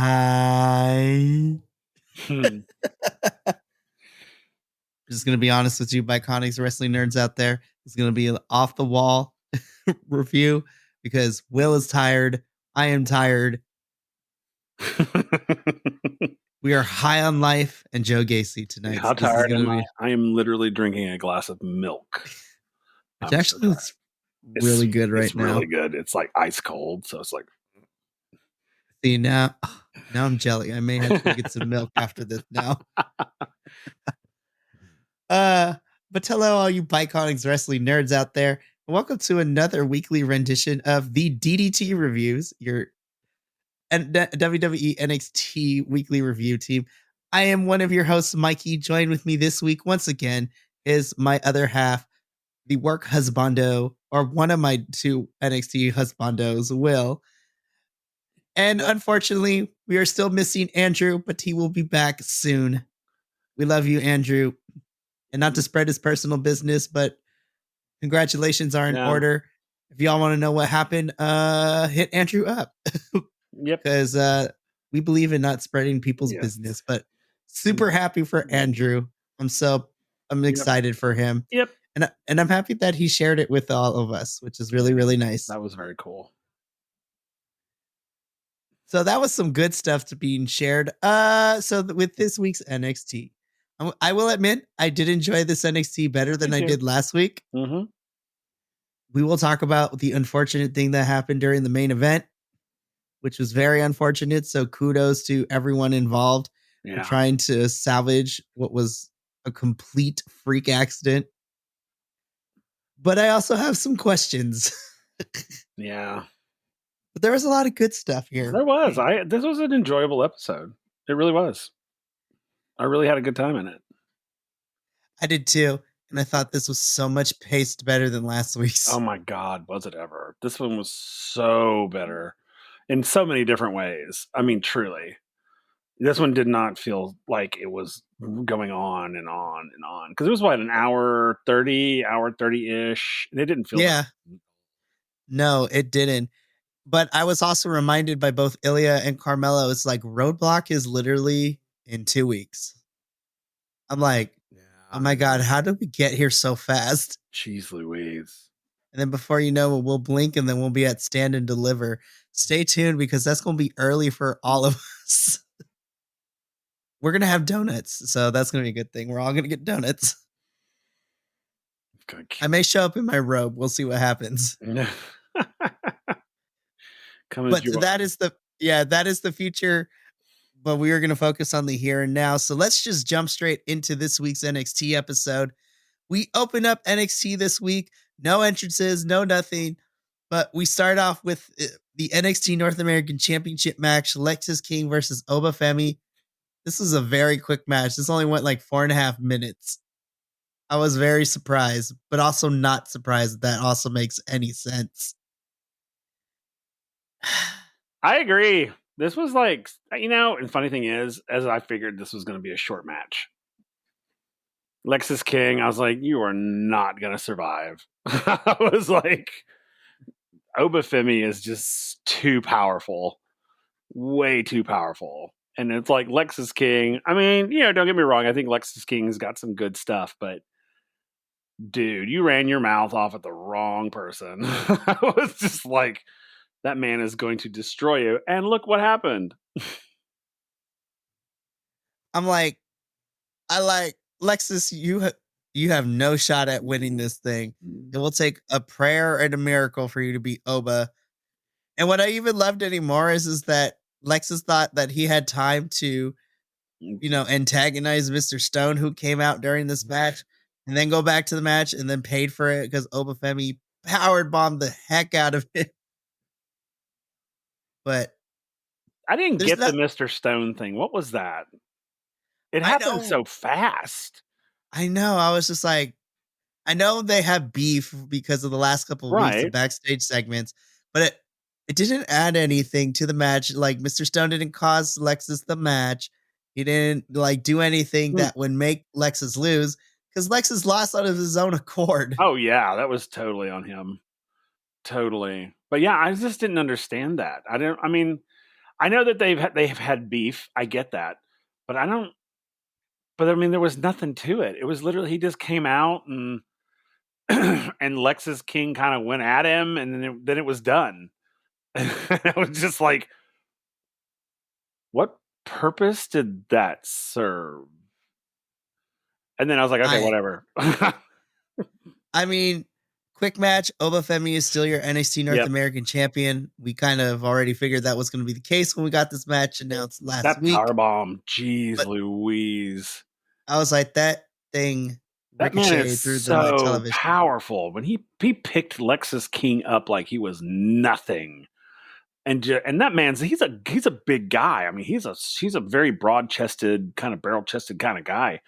Hi. Hmm. Just going to be honest with you, Biconics wrestling nerds out there. It's going to be an off the wall review because Will is tired. I am tired. We are high on life and Joe Gacy tonight. How So this is tired going am to I? be, I am literally drinking a glass of milk. which I'm so actually tired. looks really good right It's now. really good. It's like ice cold, so it's like. See, now I'm jelly. I may have to go get some milk after this now. But hello, all you Biconics wrestling nerds out there. And welcome to another weekly rendition of the DDT reviews, your WWE NXT weekly review team. I am one of your hosts, Mikey. Joined with me this week, once again, is my other half, the work husbando, or one of my two NXT husbandos, Will. And unfortunately, we are still missing Andrew, but he will be back soon. We love you, Andrew. And not to spread his personal business, but congratulations are in order. If y'all want to know what happened, hit Andrew up. Yep. Because we believe in not spreading people's business, but super happy for Andrew. I'm excited for him. Yep. And I'm happy that he shared it with all of us, which is really, really nice. That was very cool. So that was some good stuff to being shared. So with this week's NXT, I will admit I did enjoy this NXT better than I did last week. Mm-hmm. We will talk about the unfortunate thing that happened during the main event, which was very unfortunate. So kudos to everyone involved for trying to salvage what was a complete freak accident. But I also have some questions. Yeah. But there was a lot of good stuff here. There was. This was an enjoyable episode. It really was. I really had a good time in it. I did too. And I thought this was so much paced better than last week's. Oh my God, was it ever? This one was so better in so many different ways. I mean, truly. This one did not feel like it was going on and on and on. Because it was, an hour 30-ish. And it didn't feel that. No, it didn't. But I was also reminded by both Ilya and Carmelo, it's like Roadblock is literally in 2 weeks. I'm like, oh my God, how did we get here so fast? Jeez Louise. And then before you know it, we'll blink and then we'll be at Stand and Deliver. Stay tuned because that's going to be early for all of us. We're going to have donuts. So that's going to be a good thing. We're all going to get donuts. I may show up in my robe. We'll see what happens. But that is the future. But we are going to focus on the here and now. So let's just jump straight into this week's NXT episode. We open up NXT this week. No entrances, no nothing. But we start off with the NXT North American Championship match, Lexis King versus Oba Femi. This was a very quick match. This only went like 4.5 minutes. I was very surprised, but also not surprised that also makes any sense. I agree. This was like, and funny thing is, as I figured this was going to be a short match. Lexis King, I was like, you are not going to survive. I was like, Oba Femi is just too powerful. Way too powerful. And it's like Lexis King. I mean, don't get me wrong. I think Lexis King's got some good stuff, but dude, you ran your mouth off at the wrong person. I was just like, that man is going to destroy you. And look what happened. I'm like, Lexis, you have no shot at winning this thing. It will take a prayer and a miracle for you to beat Oba. And what I even loved anymore is that Lexis thought that he had time to, antagonize Mr. Stone, who came out during this match, and then go back to the match and then paid for it because Oba Femi powered bombed the heck out of it. But I didn't get the Mr. Stone thing. What was that? It happened so fast. I know. I was just like, I know they have beef because of the last couple of weeks of backstage segments, but it didn't add anything to the match. Like Mr. Stone didn't cause Lexis the match. He didn't do anything that would make Lexis lose because Lexis lost out of his own accord. Oh yeah, that was totally on him. Totally. But yeah, I just didn't understand that. I know that they've had beef. I get that, but I don't. But I mean, there was nothing to it. It was literally he just came out and and Lexus King kind of went at him, and then it was done. I was just like, what purpose did that serve? And then I was like, okay, I whatever. I mean, quick match. Obafemi is still your NXT North Yep, American champion. We kind of already figured that was going to be the case when we got this match announced last that week. power bomb, jeez, But Louise. I was like, that thing That man is ricocheted through the so television. powerful. When he picked Lexus King up like he was nothing, and that man's he's a big guy. I mean, he's a very broad chested, kind of barrel chested kind of guy.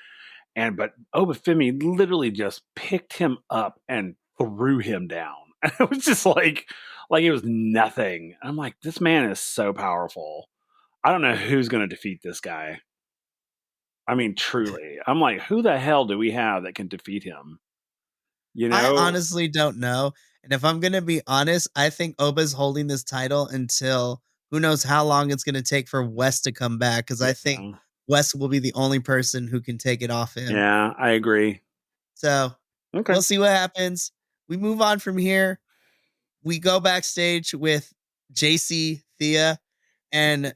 And but Obafemi literally just picked him up and threw him down. It was just like it was nothing. I'm like, this man is so powerful. I don't know who's going to defeat this guy. I mean, truly, I'm like, who the hell do we have that can defeat him? You I know? honestly don't know. And if I'm going to be honest, I think Oba's holding this title until who knows how long it's going to take for West to come back. Cause I think Yeah, West will be the only person who can take it off him. yeah, I agree. So Okay. we'll see what happens. We move on from here. We go backstage with JC, Thea, and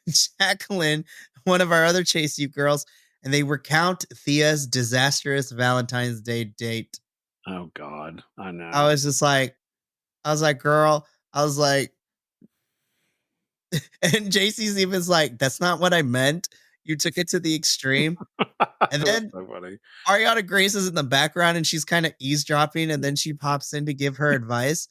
Jacqueline, one of our other Chase You girls, and they recount Thea's disastrous Valentine's Day date. Oh God, I I know. was just like, I was like, girl, I was like, and JC's even's like, that's not what I meant. You took it to the extreme. And That was then so funny. Ariana Grace is in the background and she's kind of eavesdropping, and then she pops in to give her advice.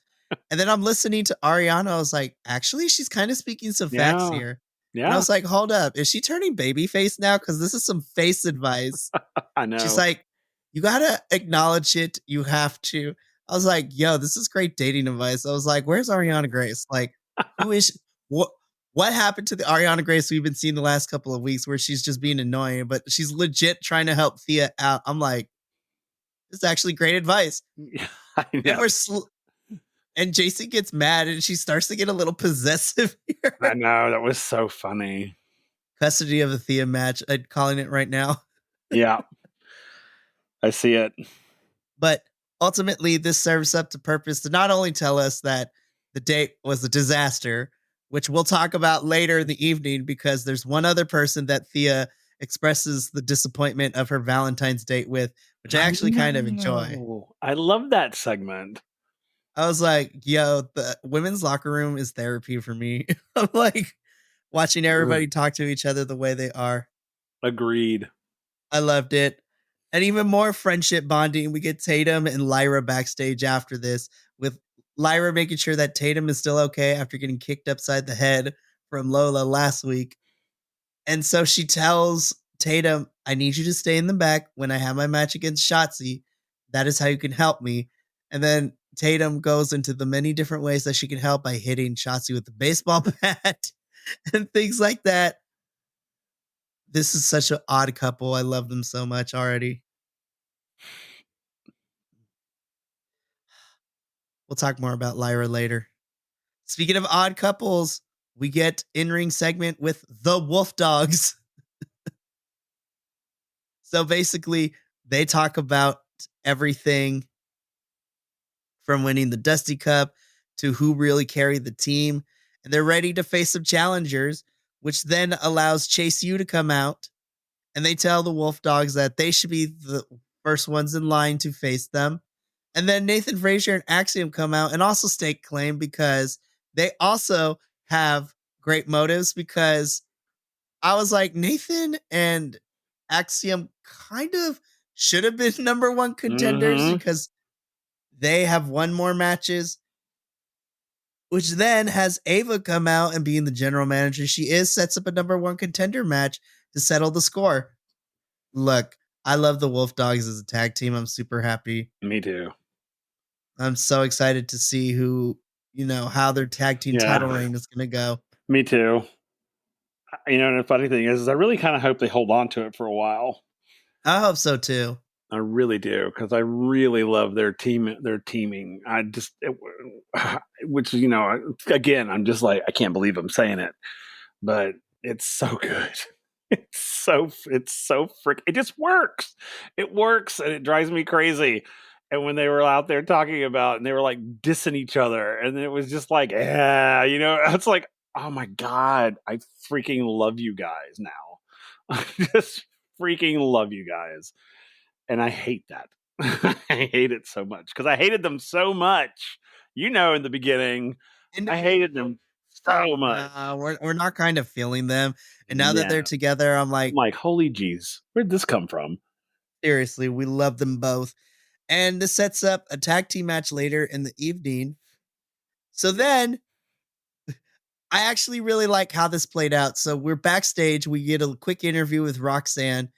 And then I'm listening to Ariana. I was like, actually, she's kind of speaking some facts Yeah, here. And I yeah, was like, hold up, is she turning babyface now? Because this is some face advice. I She's know. like, you gotta acknowledge it. You have to. I was like, yo, this is great dating advice. I was like, where's Ariana Grace? Like, who is she? What happened to the Ariana Grace we've been seeing the last couple of weeks where she's just being annoying, but she's legit trying to help Thea out? I'm like, this is actually great advice. I And know. and Jason gets mad and she starts to get a little possessive I here. know. That was so funny. Custody of the Thea match. I'm calling it right now. Yeah, I see it. But ultimately, this serves up to purpose to not only tell us that the date was a disaster, which we'll talk about later in the evening, because there's one other person that Thea expresses the disappointment of her Valentine's date with, which I I actually kind of enjoy. know. I love that segment. I was like, yo, the women's locker room is therapy for me. I'm like watching Ugh, everybody talk to each other the way they are. agreed. I loved it. And even more friendship bonding. We get Tatum and Lyra backstage after this, with Lyra making sure that Tatum is still okay after getting kicked upside the head from Lola last week. And so she tells Tatum, I need you to stay in the back when I have my match against Shotzi. That is how you can help me. And then Tatum goes into the many different ways that she can help by hitting Shotzi with the baseball bat and things like that. This is such an odd couple. I love them so much already. We'll talk more about Lyra later. Speaking of odd couples, we get in-ring segment with the Wolf Dogs. So basically, they talk about everything from winning the Dusty Cup to who really carried the team. And they're ready to face some challengers, which then allows Chase U to come out. And they tell the Wolf Dogs that they should be the first ones in line to face them. And then Nathan Frazier and Axiom come out and also stake claim, because they also have great motives. Because I was like, Nathan and Axiom kind of should have been number one contenders Mm-hmm. because they have won more matches, which then has Ava come out and being the general manager she is, sets up a number one contender match to settle the score. Look, I love the Wolf Dogs as a tag team. I'm super happy. Me too. I'm so excited to see who, how their tag team title Yeah, reign is going to go. me too. And the funny thing is I really kind of hope they hold on to it for a while. I hope so too. I really do, because I really love their teaming. Which again, I'm just like, I can't believe I'm saying it, but it's so good. It's so frick. It just works. It works, and it drives me crazy. And when they were out there talking about, and they were like dissing each other, and it was just like, yeah, it's like, oh my god, I freaking love you guys now. I just freaking love you guys, and I hate that. I hate it so much because I hated them so much. In the beginning, I hated Individual. them so much. Nah, we're not kind of feeling them. And now that Yeah. they're together, I'm I'm like, like, holy jeez, where'd this come from? seriously, we love them both. And this sets up a tag team match later in the evening. So then I actually really like how this played out. So we're backstage. We get a quick interview with Roxanne,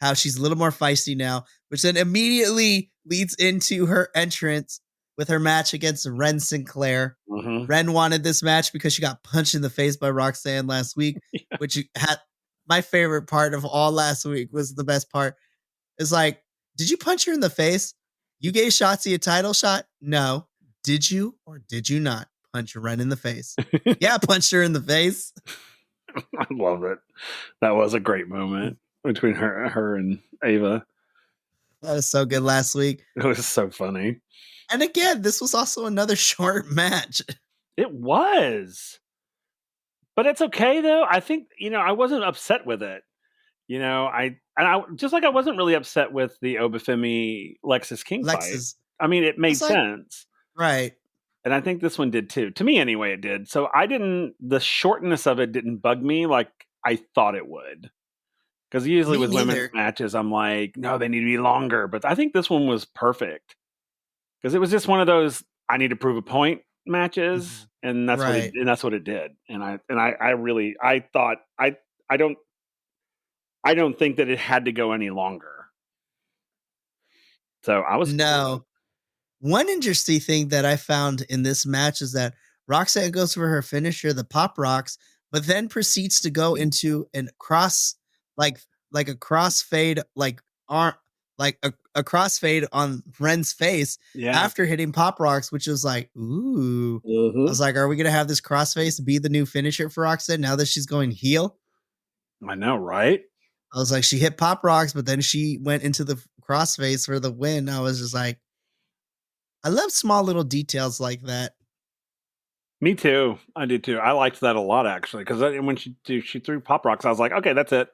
how she's a little more feisty now, which then immediately leads into her entrance with her match against Ren Sinclair. Hmm. Ren wanted this match because she got punched in the face by Roxanne last week, which had my favorite part of all last week was the best part. It's like, did you punch her in the face? You gave Shotzi a title shot? No. Did you or did you not punch Ren in the face? Yeah, I punched her in the face. I love it. That was a great moment between her and Ava. That was so good last week. It was so funny. And again, this was also another short match. It was, but it's okay though. I think I wasn't upset with it. I just like I wasn't really upset with the Obafemi Lexus King fight. Lexus. I mean, it I made was like, sense. right. And I think this one did too. To me anyway, it did. So the shortness of it didn't bug me like I thought it would. Because usually Me with women's neither. matches, I'm like, no, they need to be longer. But I think this one was perfect. Because it was just one of those I need to prove a point matches. Mhm. And Right. that's what it did. And I really I thought I don't I don't think that it had to go any longer. So I was cool with it. No. One interesting thing that I found in this match is that Roxanne goes for her finisher, the pop rocks, but then proceeds to go into an cross, like like a crossfade, arm, a crossfade on Ren's face Yeah. after hitting pop rocks, which was like, ooh. I Hmm. was like, are we gonna have this crossface be the new finisher for Roxanne now that she's going heel? I know, right? I was like, she hit pop rocks, but then she went into the crossface for the win. I was just like, I love small little details like that. Me too. I did too. I liked that a lot actually because when she threw pop rocks, I was like, okay, that's it.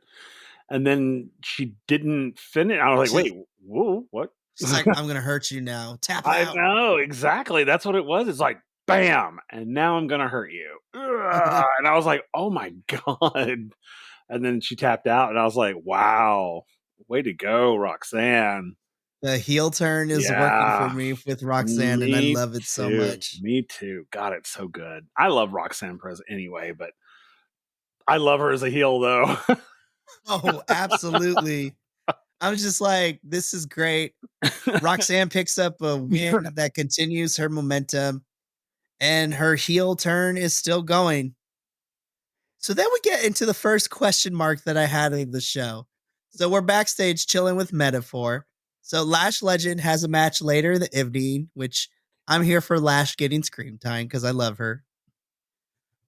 And then she didn't finish. I was like, She's wait, whoa, what? she's like, "I'm gonna hurt you now. Tap I out." know exactly. That's what it was. It's like, bam, and now I'm gonna hurt you. Ugh. And I was like, oh my god. And then she tapped out, and I was like, wow, way to go, Roxanne. The heel turn is working for Yeah, me with Roxanne, and I me love it so too. much. Me too. God, it's so good. I love Roxanne Perez anyway, but I love her as a heel though. Oh, absolutely. I was just like, "This is great." Roxanne picks up a win that continues her momentum, and her heel turn is still going. So then we get into the first question mark that I had in the show. So we're backstage chilling with Metaphor. So Lash Legend has a match later in the evening, which I'm here for Lash getting scream time because I love her.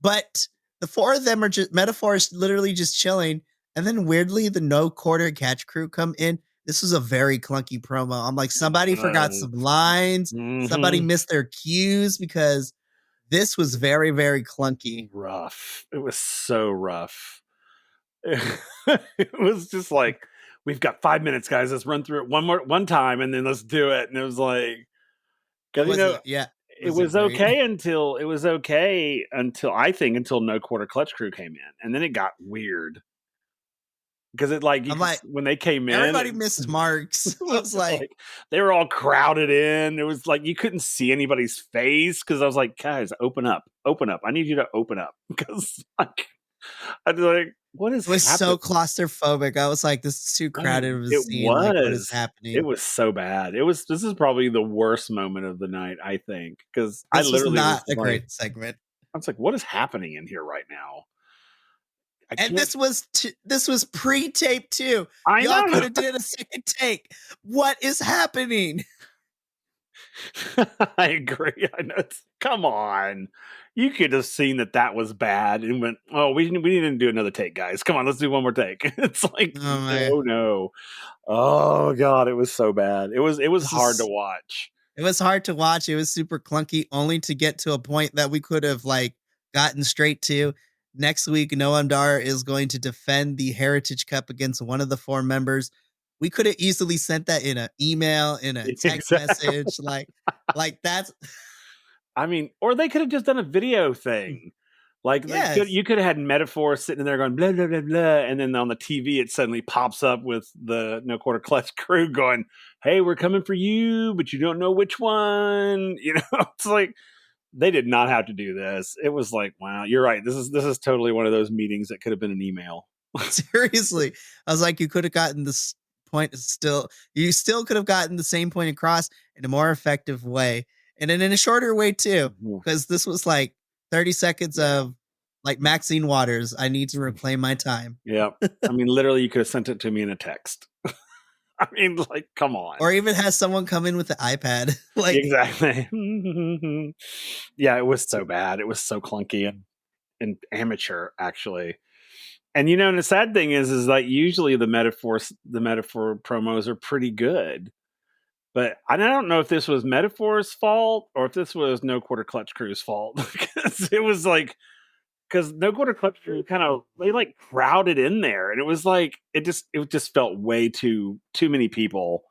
But the four of them are just Metaphor is literally just chilling. And then weirdly, the no quarter catch crew come in. This was a very clunky promo. I'm like, somebody forgot some lines. Somebody Hmm. missed their cues because this was very, very clunky. Rough. It was so rough. It was just like, we've got 5 minutes, guys. Let's run through it one time, and then let's do it. And it was like, It because wasn't, yeah, it it wasn't was great. okay until I think until no quarter clutch crew came in, and then it got weird because it like you I'm could like, when they came in, everybody missed marks. it I was was just like, like they were all crowded in. It was like you couldn't see anybody's face because I was like, guys, open up, open up. I need you to open up because like I was like, what is it was happening? so claustrophobic. I was like, this is too crowded of a It scene. Like, what is was. It happening? was so bad. This is probably the worst moment of the night, I think, because I This was literally was not a like, great segment. I was like, what is happening in here right now? I And can't. this was pre-taped too. I Y'all could know. have did a second take. What is happening? I agree. I know. Come on, you could have seen that was bad and went, "Oh, we need to do another take, guys. Come on, let's do one more take." It's like, Oh my, no, no. Oh god, it was so bad. It was this hard to is watch. it was hard to watch. It was super clunky, only to get to a point that we could have like gotten straight to. Next week, Noam Dar is going to defend the Heritage Cup against one of the four members. We could have easily sent that in an email, in a text Exactly. message, like that's I mean, or they could have just done a video thing. Like yes. you could have had Metaphor sitting there going blah blah blah blah, and then on the TV it suddenly pops up with the No Quarter Clutch crew going, "Hey, we're coming for you, but you don't know which one." It's like they did not have to do this. It was like, wow, you're right. This is totally one of those meetings that could have been an email. Seriously. I was like, you could have gotten this point still, you still could have gotten the same point across in a more effective way. And then in a shorter way too. Mhm. Because this was like 30 seconds Yeah. of like Maxine Waters. I need to reclaim my time. Yeah. I mean, literally, you could have sent it to me in a text. I mean, like, come on. Or even has someone come in with the iPad. Like Exactly. Yeah, it was so bad. It was so clunky and amateur, actually. And and the sad thing is like usually the metaphor promos are pretty good. But I don't know if this was Metaphor's fault or if this was No Quarter Clutch Crew's fault because it was like because No Quarter Clutch Crew kind of they like crowded in there and it was like it just felt way too many people.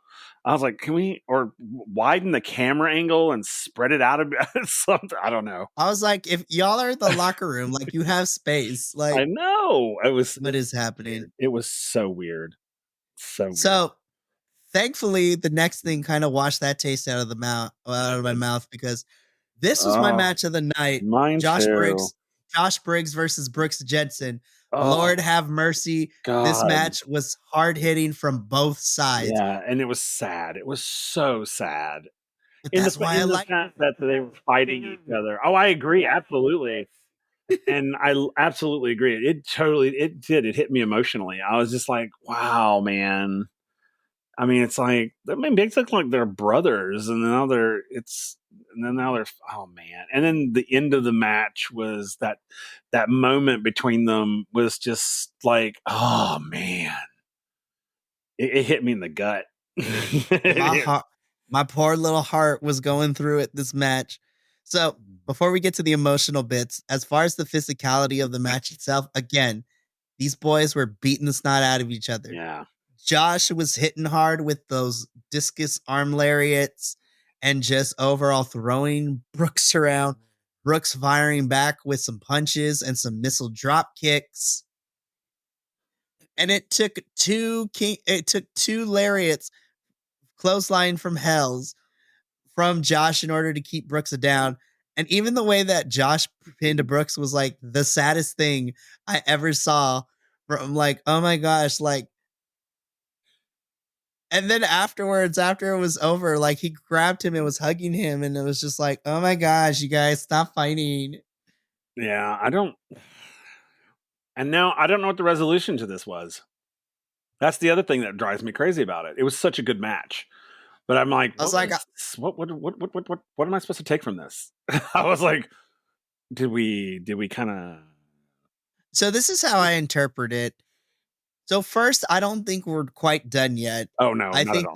I was like, can we or widen the camera angle and spread it out a bit? Something I don't know. I was like, if y'all are in the locker room, like you have space, I like know it what is was happening? weird. It was so weird, so weird. So thankfully, the next thing kind of washed that taste out of my Good. mouth because this was my Oh, match of the night. mine Josh too. Briggs, Josh Briggs versus Brooks Jensen. Lord Oh have mercy. This God. match was hard hitting from both sides, Yeah, and it was sad. It was so sad but in the that's why I in the like. fact that they were fighting each other. Oh, I agree, absolutely, and absolutely agree. It did. It hit me emotionally. I was just like, wow, man. I mean, it's like I mean, they look like they're brothers, and now they're oh man. And then the end of the match was that moment between them was just like, oh man, it hit me in the gut. My It- heart, my poor little heart was going through it this match. So before we get to the emotional bits, as far as the physicality of the match itself, again, these boys were beating the snot out of each other. yeah. Josh was hitting hard with those discus arm lariats and just overall throwing Brooks around. Brooks firing back with some punches and some missile drop kicks. And it took two lariats clothesline from Hells from Josh in order to keep Brooks down. And even the way that Josh pinned Brooks was like the saddest thing I ever saw. From like, oh my gosh, like and then afterwards, after it was over, like he grabbed him and was hugging him, and it was just like, oh my gosh, you guys stop fighting. Yeah, I don't and now I don't know what the resolution to this was. That's the other thing that drives me crazy about it. It was such a good match. But I'm like, I was like, what am I supposed to take from this? I was like, did we kind of so this is how I interpret it. So first, I don't think we're quite done yet. oh no, not at all.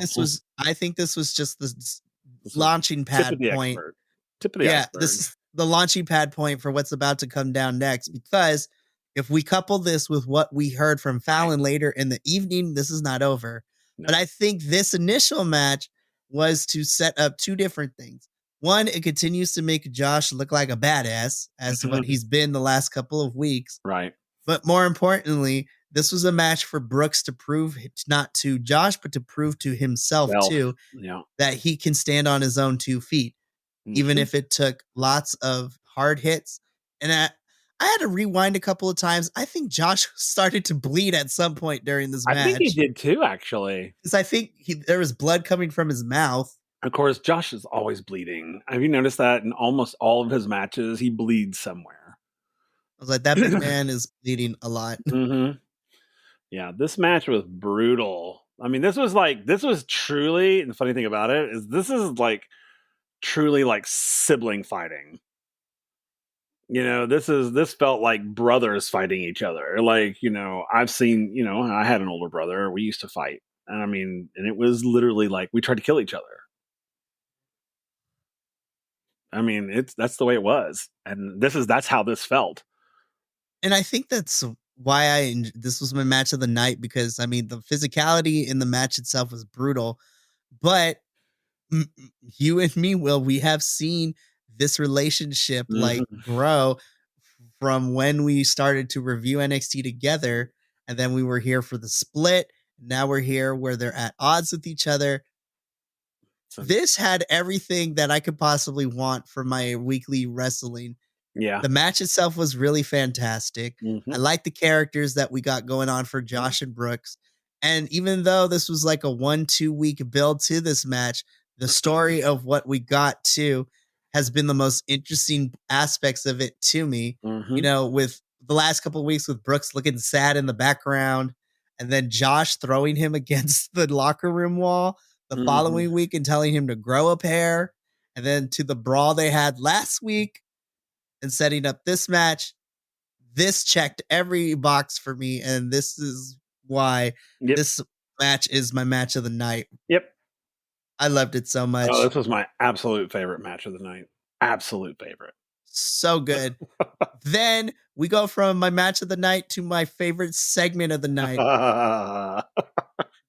I think this was just the This was launching tip of pad the point. expert. Tip of the Yeah, iceberg. this is the launching pad point for what's about to come down next. Because if we couple this with what we heard from Fallon later in the evening, this is not over. No. But I think this initial match was to set up two different things. One, it continues to make Josh look like a badass as to what he's been the last couple of weeks. Right. But more importantly, this was a match for Brooks to prove not to Josh, but to prove to himself Self. too Yeah. that he can stand on his own 2 feet even Mhm. if it took lots of hard hits. And I had to rewind a couple of times. I think Josh started to bleed at some point during this I think he match did too, actually. because I think there was blood coming from his mouth. Of course, Josh is always bleeding. Have you noticed that in almost all of his matches, he bleeds somewhere? I was like, that big man is bleeding a lot. hmm Yeah, this match was brutal. I mean, this was truly, and the funny thing about it is this is like truly like sibling fighting. This felt like brothers fighting each other. Like, I've seen, I had an older brother. We used to fight. And I mean, and it was literally like we tried to kill each other. I mean, that's the way it was. And that's how this felt. And I think that's why this was my match of the night, because I mean, the physicality in the match itself was brutal, but you and me, Will, we have seen this relationship like Mm-hmm. grow from when we started to review NXT together, and then we were here for the split. Now we're here where they're at odds with each other. So, This had everything that I could possibly want for my weekly wrestling. yeah. The match itself was really fantastic. I Mm-hmm. like the characters that we got going on for Josh and Brooks. And even though this was like a 1-2 week build to this match, the story of what we got to has been the most interesting aspects of it to me. Mm-hmm. With the last couple of weeks with Brooks looking sad in the background, and then Josh throwing him against the locker room wall the Mm-hmm. following week and telling him to grow a pair. And then to the brawl they had last week and setting up this match. This checked every box for me, and this is why Yep. this match is my match of the night. Yep. I loved it so Oh, much. this was my absolute favorite match of the night. Absolute favorite. So good. Then we go from my match of the night to my favorite segment of the night.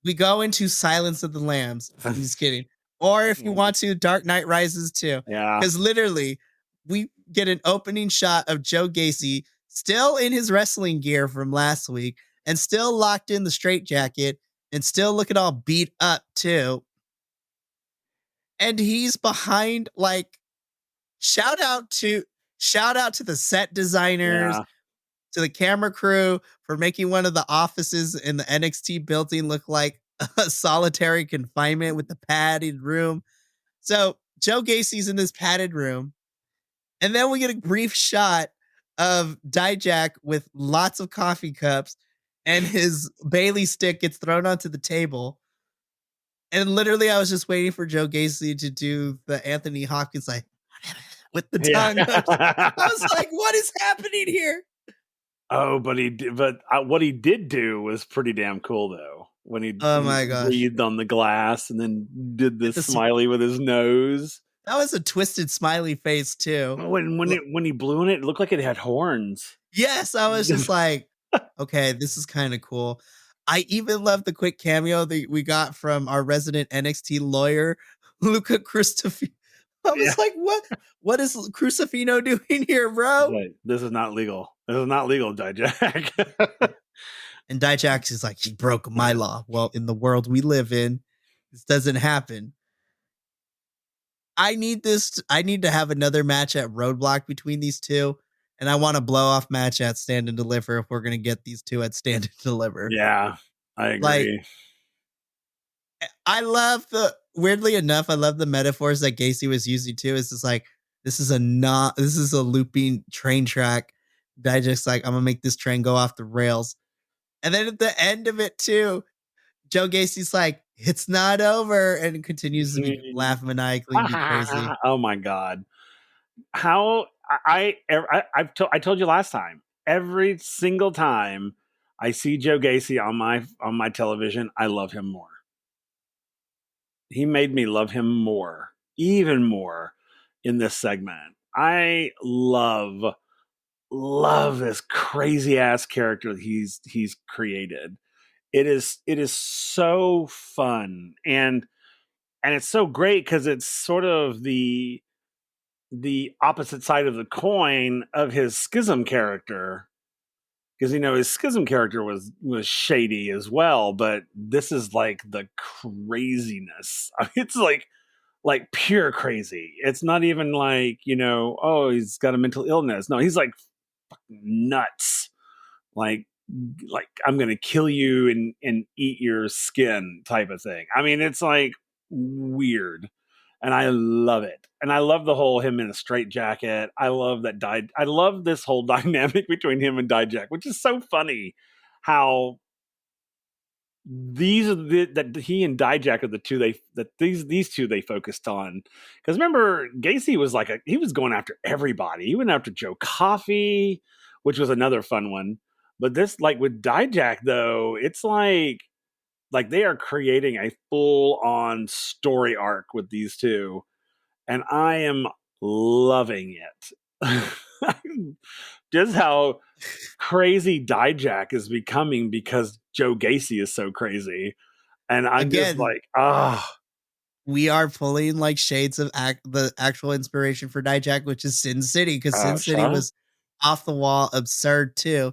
We go into Silence of the Lambs. I'm just kidding. Or if you want to, Dark Knight Rises too. Yeah. Because literally, we get an opening shot of Joe Gacy still in his wrestling gear from last week and still locked in the straitjacket and still looking all beat up too. And he's behind, like, shout out to the set designers, Yeah. to the camera crew for making one of the offices in the NXT building look like a solitary confinement with the padded room. So Joe Gacy's in this padded room. And then we get a brief shot of Dijak with lots of coffee cups, and his Bailey stick gets thrown onto the table. And literally, I was just waiting for Joe Gacy to do the Anthony Hopkins, like, with the Yeah. tongue. I was like, what is happening here? Oh, but what he did do was pretty damn cool though. When Oh he my gosh. breathed on the glass and then did Did this the smiley with his nose. That was a twisted smiley face too. When he blew in it, it looked like it had horns. Yes, I was just like, okay, this is kind of cool. I even love the quick cameo that we got from our resident NXT lawyer, Luca Cristofino. I Yeah. was like, what is Crucifino doing here, bro? Right. This is not legal. This is not legal, Dijak. And Dijak is like, he broke my law. Well, in the world we live in, this doesn't happen. I need to have another match at Roadblock between these two. And I want a blow off match at Stand and Deliver if we're gonna get these two at Stand and Deliver. Yeah, I Like, agree. I love weirdly enough, I love the metaphors that Gacy was using too. It's just like, this is a looping train track. That just like, I'm gonna make this train go off the rails. And then at the end of it too, Joe Gacy's like, it's not over, and continues to laugh maniacally and be crazy. Oh my god. How I told you last time. Every single time I see Joe Gacy on my television, I love him more. He made me love him more, even more in this segment. I love this crazy ass character that he's created. It is so fun and it's so great because it's sort of the opposite side of the coin of his schism character, because his schism character was shady as well, but this is like the craziness. I mean, it's like pure crazy. It's not even like, oh, he's got a mental illness. No, he's like nuts. Like I'm gonna kill you and eat your skin type of thing. I mean, it's like weird, and I love it. And I love the whole him in a straight jacket. I love that. I love this whole dynamic between him and Dijak, which is so funny. How these are that he and Dijak are the two these two they focused on. Because remember, Gacy was he was going after everybody. He went after Joe Coffey, which was another fun one. But this, like with Dijak though, it's like they are creating a full on story arc with these two, and I am loving it. Just how crazy Dijak is becoming because Joe Gacy is so crazy. And I'm just Again, like, ah, we are pulling like shades of the actual inspiration for Dijak, which is Sin City, because Sin City Shaw? was off the wall absurd too.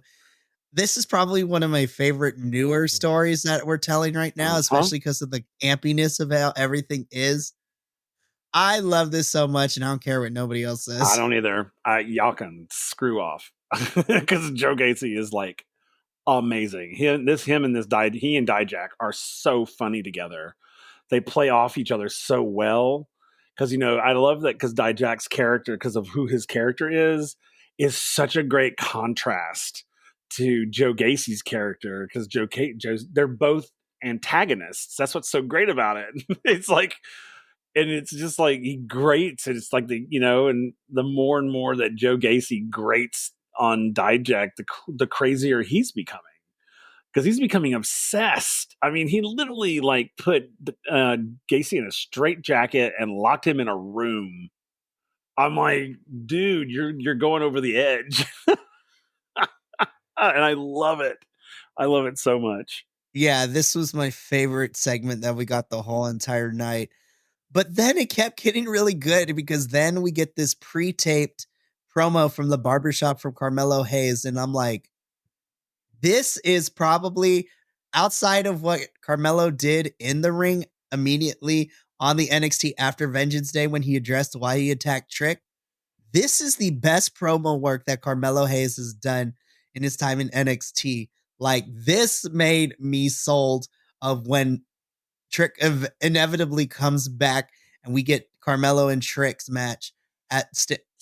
This is probably one of my favorite newer stories that we're telling right now, Uh-huh. especially because of the campiness of how everything is. I love this so much, and I don't care what nobody else I says. don't either. Y'all can screw off because Joe Gacy is like amazing. Him and this he and Dijak are so funny together. They play off each other so well. Because I love that because Dijak's character, because of who his character is such a great contrast to Joe Gacy's character. Because they're both antagonists. That's what's so great about it. It's like, and it's just like he grates, and it's like and the more and more that Joe Gacy grates on Dijak, the crazier he's becoming because he's becoming obsessed. I mean, he literally like put Gacy in a straitjacket and locked him in a room. I'm like, dude, you're going over the edge, and I love it. I love it so much. Yeah, this was my favorite segment that we got the whole entire night. But then it kept getting really good because then we get this pre-taped promo from the barbershop from Carmelo Hayes. And I'm like, this is probably outside of what Carmelo did in the ring immediately on the NXT after Vengeance Day when he addressed why he attacked Trick. This is the best promo work that Carmelo Hayes has done in his time in NXT. Like, this made me sold of when Trick inevitably comes back and we get Carmelo and Trick's match at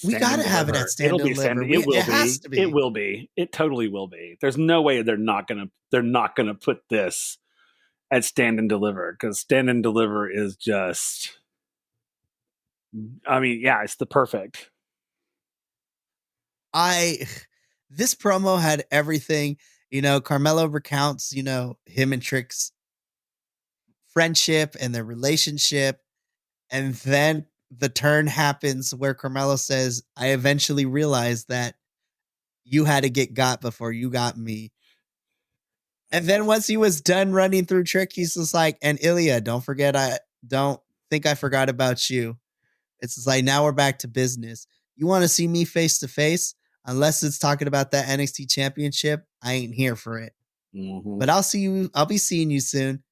we Stand got and to have it at deliver. Stand It'll and be stand. Deliver. It will It has be. to It be. will be. It totally will be. There's no way they're not gonna put this at Stand and Deliver because Stand and Deliver is just. I mean, yeah, it's the perfect. I this promo had everything. Carmelo recounts, him and Trick's friendship and their relationship. And then the turn happens where Carmelo says, I eventually realized that you had to get got before you got me. And then once he was done running through Trick, he's just like, and Ilya, I don't think I forgot about you. It's just like, now we're back to business. You want to see me face to face? Unless it's talking about that NXT championship, I ain't here for it. Mm-hmm. But I'll be seeing you soon.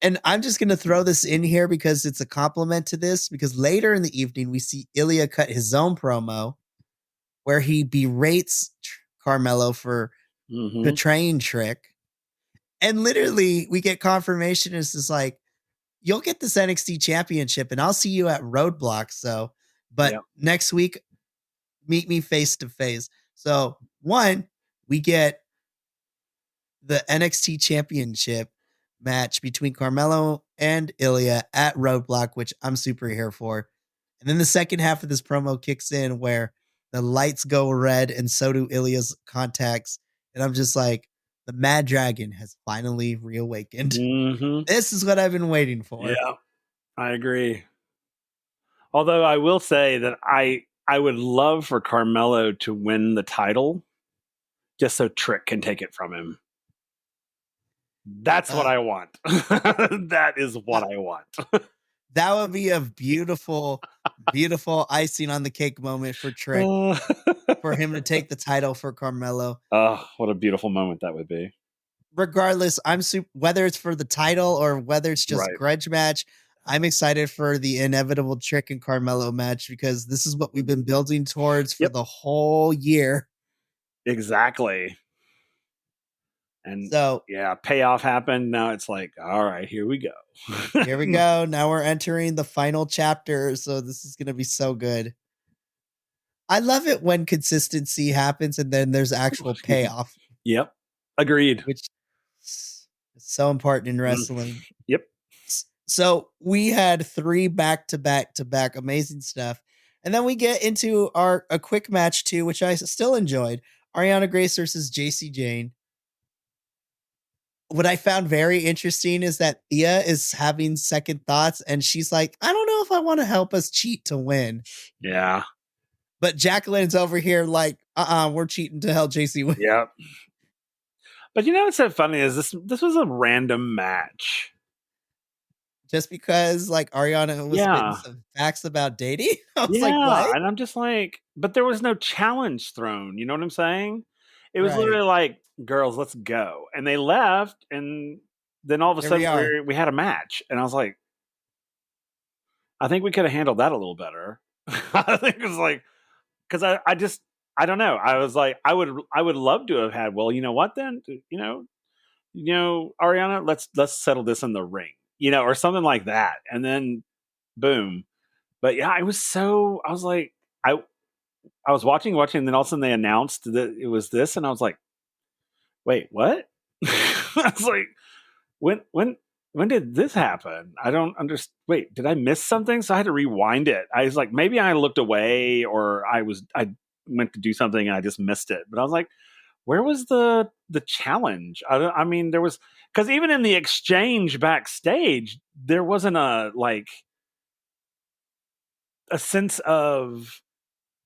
And I'm just going to throw this in here because it's a compliment to this. Because later in the evening, we see Ilya cut his own promo where he berates Carmelo for Mm-hmm. betraying Trick. And literally, we get confirmation. It's just like, you'll get this NXT championship and I'll see you at Roadblock. So, but Yep. next week, meet me face to face. So, one, we get the NXT championship match between Carmelo and Ilya at Roadblock, which I'm super here for. And then the second half of this promo kicks in where the lights go red and so do Ilya's contacts. And I'm just like, the Mad Dragon has finally reawakened. Mm-hmm. This is what I've been waiting for. Yeah, I agree. Although I will say that I would love for Carmelo to win the title just so Trick can take it from him. That's what Uh, I want. That is what that, I want. that would be a beautiful, beautiful icing on the cake moment for Trick, Oh, for him to take the title for Carmelo. what a beautiful moment that would be. Regardless, I'm super, whether it's for the title or whether it's just Right. grudge match, I'm excited for the inevitable Trick and Carmelo match because this is what we've been building towards for Yep. the whole year. Exactly. And So yeah, payoff happened. Now it's like, all right, here we go. here we go. Now we're entering the final chapter. So this is going to be so good. I love it when consistency happens and then there's actual payoff, Yep. Agreed. which So important in Mm. wrestling. Yep. So we had 3 back to back to back amazing stuff. And then we get into our a quick match too, which I still enjoyed. Ariana Grace versus JC Jane. What I found very interesting is that Thea is having second thoughts and she's like, I don't know if I want to help us cheat to win. Yeah. But Jacqueline's over here like, we're cheating to help JC win. Yep. But you know what's so funny is this was a random match. Just because like Ariana was spitting Yeah. some facts about dating. I was like, Yeah. what? And I'm just like, but there was no challenge thrown. You know what I'm saying? It was Right. literally like, girls, let's go. And they left, and then all of a Here we sudden are. we had a match. And I was like, I think we could have handled that a little better. I think it was like, because I just I don't know. I was like, I would love to have had, well, you know what then? Ariana, let's settle this in the ring, or something like that. And then boom. But yeah, I was like, I was watching, and then all of a sudden they announced that it was this, and I was like, wait, what? I was like, when did this happen? I don't understand. Wait, did I miss something? So I had to rewind it. I was like, maybe I looked away, or I went to do something and I just missed it. But I was like, where was the challenge? I mean, there was, because even in the exchange backstage, there wasn't a sense of,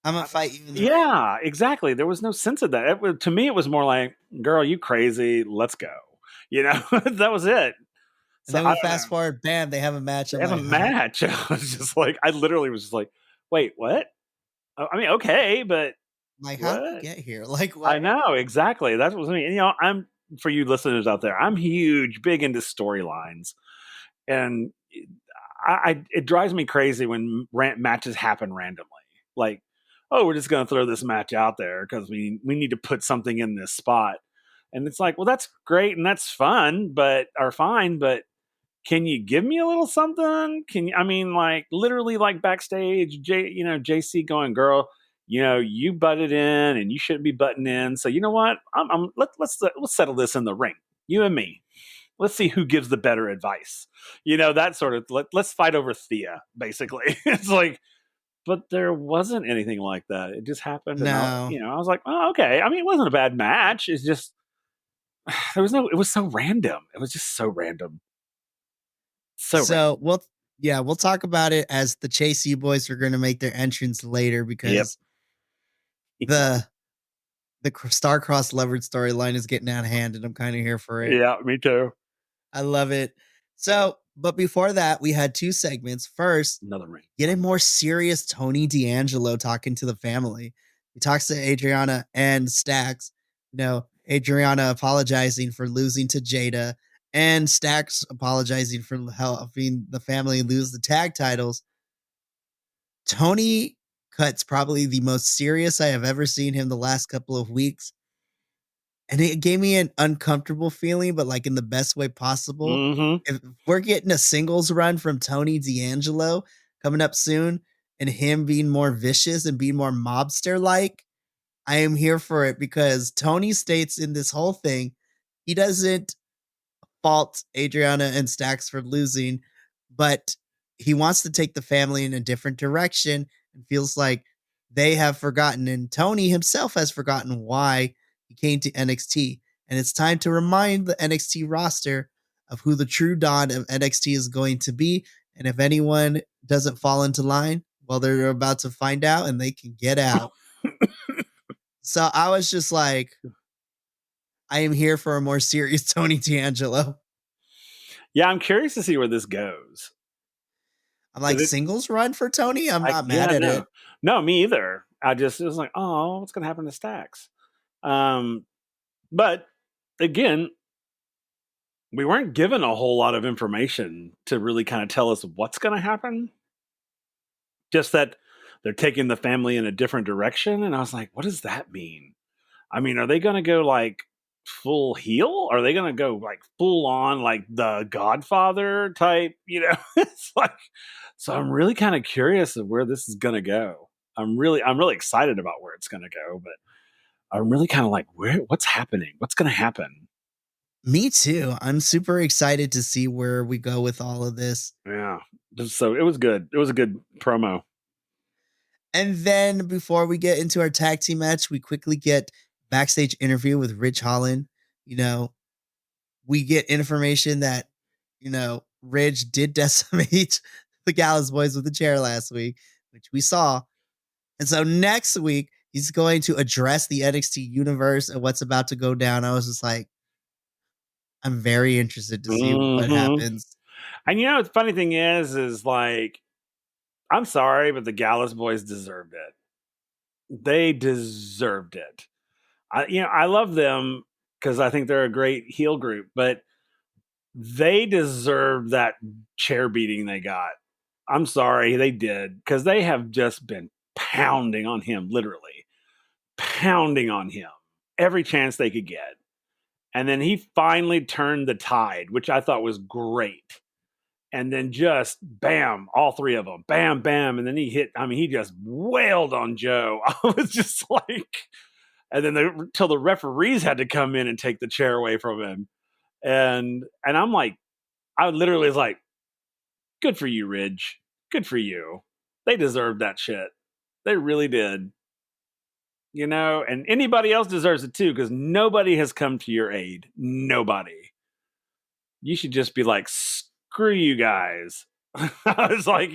I'm gonna fight you in the ring. yeah, exactly. There was no sense of that. To me, it was more like, girl, you crazy, let's go. That was it. And So then I we don't fast know. forward, bam, they have a match. They I'm have a like, huh? match. I was just like, I literally was just like, wait, what? I mean, okay, but Like, how'd we what? get here? Like, I what? know exactly. That's what I mean. I'm for you listeners out there. I'm huge, big into storylines, and it drives me crazy when matches happen randomly. Like, oh, we're just going to throw this match out there because we need to put something in this spot, and it's like, well, that's great and that's fun, but or fine, but can you give me a little something? I mean, like literally, like backstage, JC going, girl, you butted in and you shouldn't be butting in. So you know what? Let's settle this in the ring, you and me. Let's see who gives the better advice. That sort of, let's fight over Thea, basically. It's like, but there wasn't anything like that. It just happened, and No. I was like, oh, okay. I mean, it wasn't a bad match. It's just it was so random. It was just so random, so So random. we'll talk about it as the Chase U boys are going to make their entrance later Yep, because exactly. the star-crossed lovers storyline is getting out of hand, and I'm kind of here for it. Yeah, me too. I love it. So, but before that, we had 2 segments. First, Another ring. getting more serious Tony D'Angelo talking to the family. He talks to Adriana and Stax. Adriana apologizing for losing to Jada and Stax apologizing for helping the family lose the tag titles. Tony cuts probably the most serious I have ever seen him the last couple of weeks. And it gave me an uncomfortable feeling, but like in the best way possible. Mm-hmm. If we're getting a singles run from Tony D'Angelo coming up soon and him being more vicious and being more mobster like, I am here for it because Tony states in this whole thing, he doesn't fault Adriana and Stax for losing, but he wants to take the family in a different direction and feels like they have forgotten, and Tony himself has forgotten why he came to NXT. And it's time to remind the NXT roster of who the true Don of NXT is going to be. And if anyone doesn't fall into line, well, they're about to find out and they can get out. So I was just like, I am here for a more serious Tony D'Angelo. Yeah, I'm curious to see where this goes. I'm like, 'Cause it, singles run for Tony? I'm not mad yeah, at no, it. no, me either. It was like, oh, what's gonna happen to Stacks? Um, but again, we weren't given a whole lot of information to really kind of tell us what's gonna happen. Just that they're taking the family in a different direction, and I was like, what does that mean? I mean, are they going to go like full heel? Are they going to go like full on like the Godfather type? It's like, so I'm really kind of curious of where this is going to go. I'm really excited about where it's going to go, but I'm really kind of like, what's happening? What's going to happen? Me too. I'm super excited to see where we go with all of this. Yeah. So it was good. It was a good promo. And then before we get into our tag team match, we quickly get backstage interview with Rich Holland. You know, we get information that, Ridge did decimate the Gallows Boys with the chair last week, which we saw. And so next week, he's going to address the NXT universe and what's about to go down. I was just like, I'm very interested to see what Mm-hmm. happens. And the funny thing is like, I'm sorry, but the Gallus boys deserved it. They deserved it. I love them because I think they're a great heel group, but they deserve that chair beating they got. I'm sorry, they did, because they have just been pounding on him, literally pounding on him every chance they could get. And then he finally turned the tide, which I thought was great. And then just bam, all three of them, bam, bam. And then he just wailed on Joe. I was just like, and then until the referees had to come in and take the chair away from him. And I'm like, I literally was like, good for you, Ridge. Good for you. They deserved that shit. They really did. And anybody else deserves it too, because nobody has come to your aid. Nobody. You should just be like, screw you guys. I was like,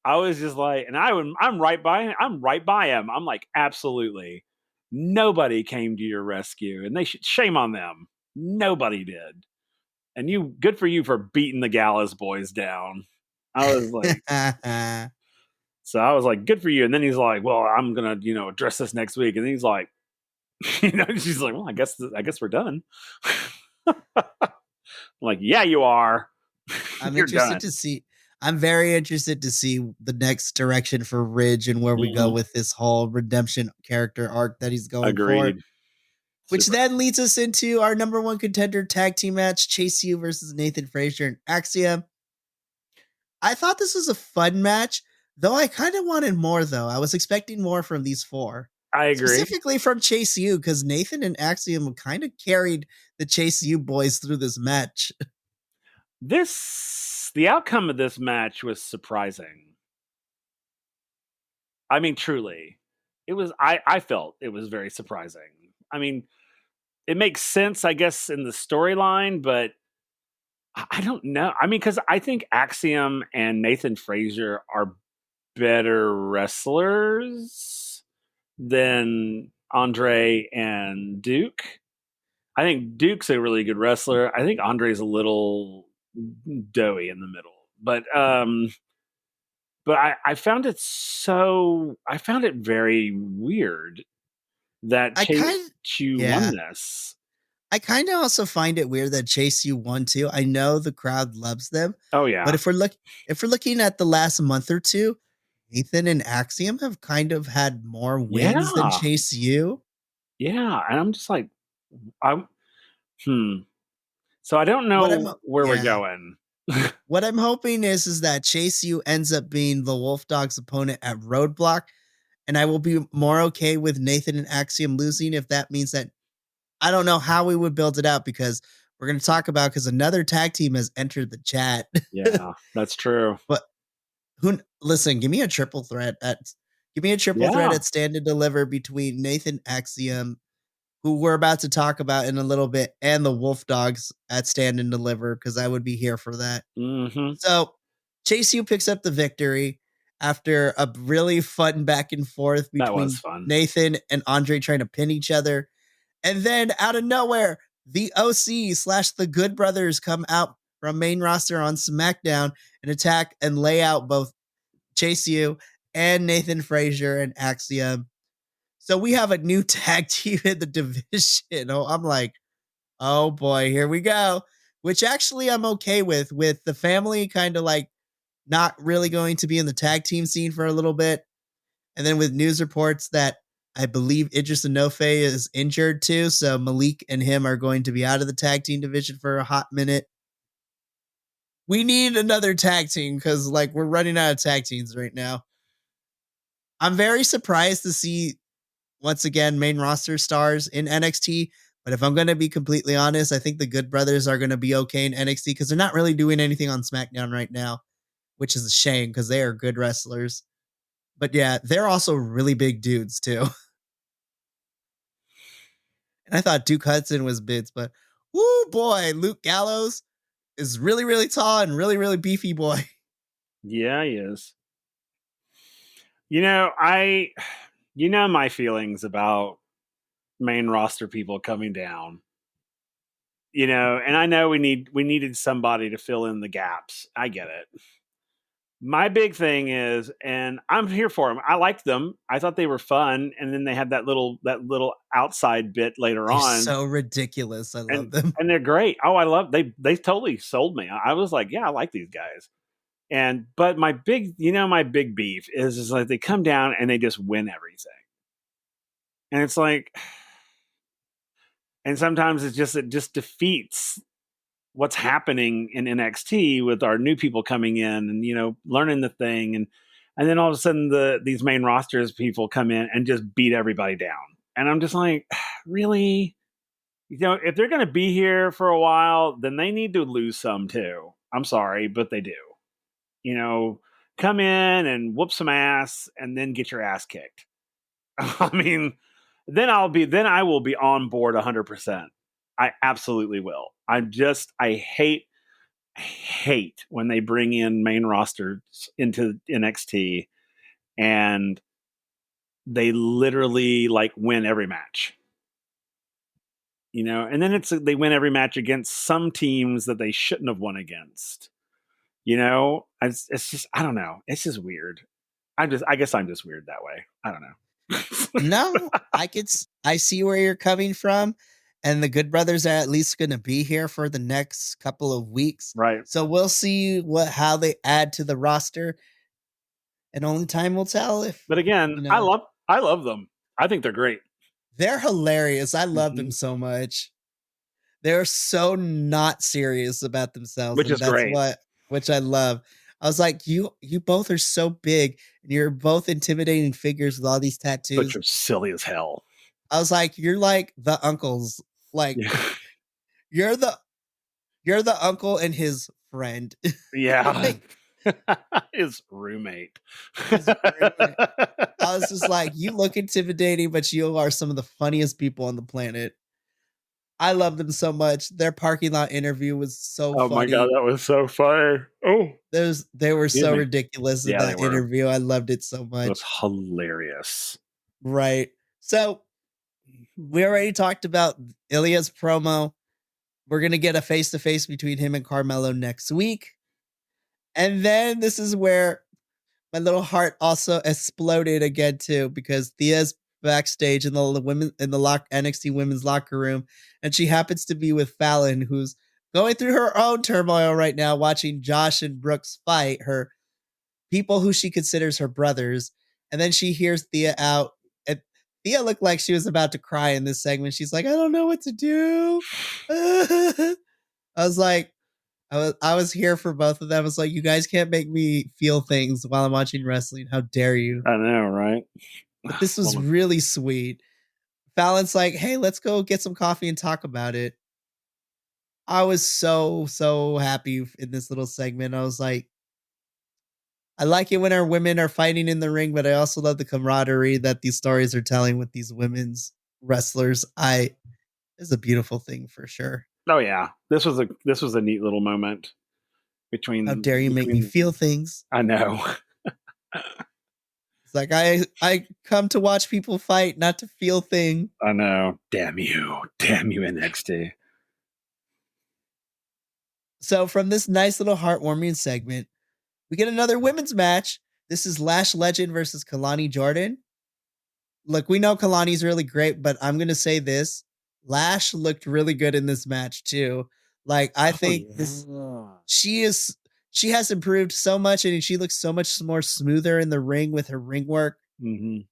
I was just like, and I'm right by him. I'm like, absolutely. Nobody came to your rescue, and they should shame on them. Nobody did. And good for you for beating the Gallows boys down. I was like, so I was like, good for you. And then he's like, well, I'm gonna, address this next week. And he's like, she's like, well, I guess we're done. I'm like, yeah, you are. I'm You're interested done. to see. I'm very interested to see the next direction for Ridge and where we go with this whole redemption character arc that he's going for. Agreed. Which Super. then leads us into our number one contender tag team match, Chase U versus Nathan Frazier and Axiom. I thought this was a fun match, though I kind of wanted more, though. I was expecting more from these four. I agree. Specifically from Chase U, because Nathan and Axiom kind of carried the Chase U boys through this match. The outcome of this match was surprising. I mean, truly. It was I felt it was very surprising. I mean, it makes sense, I guess, in the storyline, but I don't know. I mean, because I think Axiom and Nathan Frazier are better wrestlers than Andre and Duke. I think Duke's a really good wrestler. I think Andre's a little doughy in the middle. But I found it very weird that Chase won Yeah. this. I kind of also find it weird that Chase U won too. I know the crowd loves them, Oh yeah. but if we're looking at the last month or two, Nathan and Axiom have kind of had more wins than Yeah. Chase U. Yeah. And I'm just like, I'm So I don't What I'm know where we're yeah. going. What I'm hoping is that Chase U ends up being the Wolf Dog's opponent at Roadblock, and I will be more okay with Nathan and Axiom losing if that means that I don't know how we would build it out because we're going to talk about because another tag team has entered the chat. Yeah, that's true. But listen, give me a triple threat Yeah. at Stand and Deliver between Nathan Axiom, who we're about to talk about in a little bit, and the Wolf Dogs at Stand and Deliver, because I would be here for that. Mm-hmm. So Chase U picks up the victory after a really fun back and forth That was between fun. Nathan and Andre trying to pin each other. And then out of nowhere, the OC slash the Good Brothers come out from main roster on SmackDown and attack and lay out both Chase U and Nathan Frazier and Axiom. So we have a new tag team in the division. Oh, I'm like, oh boy, here we go. Which actually I'm okay with the family kind of like not really going to be in the tag team scene for a little bit. And then with news reports that I believe Idris Enofe is injured too. So Malik and him are going to be out of the tag team division for a hot minute. We need another tag team because like we're running out of tag teams right now. I'm very surprised to see once again main roster stars in NXT. But if I'm going to be completely honest, I think the Good Brothers are going to be okay in NXT because they're not really doing anything on SmackDown right now, which is a shame because they are good wrestlers. But yeah, they're also really big dudes too. And I thought Duke Hudson was bids, but whoo boy, Luke Gallows is really, really tall and really, really beefy boy. Yeah, he is. My feelings about main roster people coming down. And I know we needed somebody to fill in the gaps. I get it. My big thing is, and I'm here for them. I liked them. I thought they were fun, and then they had that little outside bit later They're on, so ridiculous. I love and them. and they're great. Oh, I love they totally sold me. I was like, yeah, I like these guys. But my big beef is like they come down and they just win everything, and it's like, and sometimes it just defeats what's happening in NXT with our new people coming in and learning the thing, and then all of a sudden these main rosters people come in and just beat everybody down, and I'm just like, really? If they're going to be here for a while, then they need to lose some too. I'm sorry, but they do. Come in and whoop some ass and then get your ass kicked. I mean, then I will be on board 100%. I absolutely will. I hate when they bring in main rosters into NXT and they literally like win every match. And then they win every match against some teams that they shouldn't have won against. It's just, I don't know. It's just weird. I guess I'm just weird that way. I don't know. No, I see where you're coming from. And the Good Brothers are at least going to be here for the next couple of weeks. Right. So we'll see how they add to the roster. And only time will tell if, but again, I love them. I think they're great. They're hilarious. I love them so much. They're so not serious about themselves. Which is great. Which I love. I was like, you both are so big and you're both intimidating figures with all these tattoos. But you're silly as hell. I was like, you're like the uncles. Like you're the uncle and his friend. Yeah. His roommate. I was just like, you look intimidating, but you are some of the funniest people on the planet. I love them so much. Their parking lot interview was so funny. Oh my god, that was so funny. Oh, they were so ridiculous in that interview. I loved it so much. It was hilarious. Right. So we already talked about Ilya's promo. We're gonna get a face-to-face between him and Carmelo next week. And then this is where my little heart also exploded again too, because Thea's backstage in the NXT women's locker room, and she happens to be with Fallon, who's going through her own turmoil right now, watching Josh and Brooks fight, her people who she considers her brothers. And then she hears Thea out, and Thea looked like she was about to cry in this segment. She's like, I don't know what to do. I was like, I was here for both of them. I was like, you guys can't make me feel things while I'm watching wrestling. How dare you? I know, right? But this was really sweet. Fallon's like, hey, let's go get some coffee and talk about it. I was so happy in this little segment. I was like, I like it when our women are fighting in the ring, but I also love the camaraderie that these stories are telling with these women's wrestlers. It's a beautiful thing for sure. Oh yeah, this was a neat little moment between. How dare you make me feel things? I know. It's like I come to watch people fight, not to feel thing. I know. Damn you NXT. So from this nice little heartwarming segment, we get another women's match. This is Lash Legend versus Kalani Jordan. Look, we know Kalani's really great, but I'm going to say this. Lash looked really good in this match too. Like, I think she has improved so much, and she looks so much more smoother in the ring with her ring work. Mm-hmm.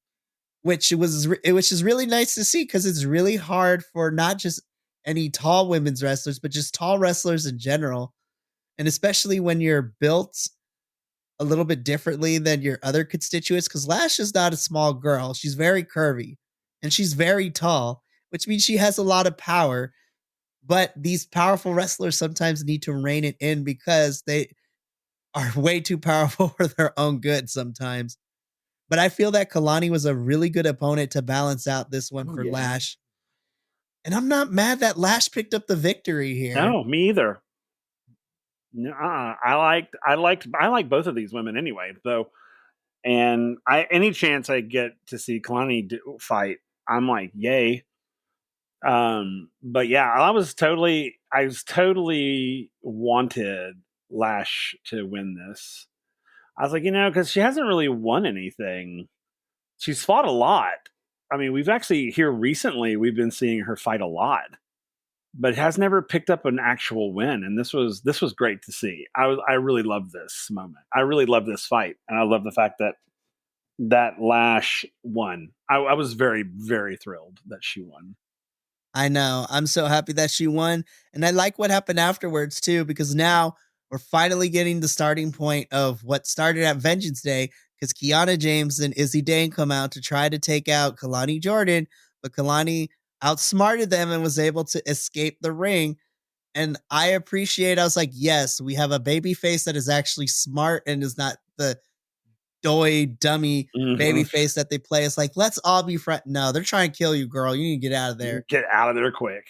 Which is really nice to see, because it's really hard for not just any tall women's wrestlers, but just tall wrestlers in general. And especially when you're built a little bit differently than your other constituents, because Lash is not a small girl. She's very curvy and she's very tall, which means she has a lot of power. But these powerful wrestlers sometimes need to rein it in because they are way too powerful for their own good sometimes. But I feel that Kalani was a really good opponent to balance out this one Oh for yeah. Lash. And I'm not mad that Lash picked up the victory here. No, me either. No, I like both of these women anyway, though. And any chance I get to see Kalani fight, I'm like, yay. But yeah, I was totally wanted Lash to win this. I was like, because she hasn't really won anything. She's fought a lot. I mean, we've actually here recently we've been seeing her fight a lot, but has never picked up an actual win. And this was great to see. I really love this moment. I really love this fight, and I love the fact that Lash won. I was very very thrilled that she won. I know. I'm so happy that she won. And I like what happened afterwards too, because now we're finally getting the starting point of what started at Vengeance Day. Because Kiana James and Izzy Dane come out to try to take out Kalani Jordan, but Kalani outsmarted them and was able to escape the ring. And I was like, yes, we have a baby face that is actually smart and is not the doy dummy baby Hmm. face that they play. It's like, let's all be friends. No, they're trying to kill you, girl. You need to get out of there. Get out of there quick.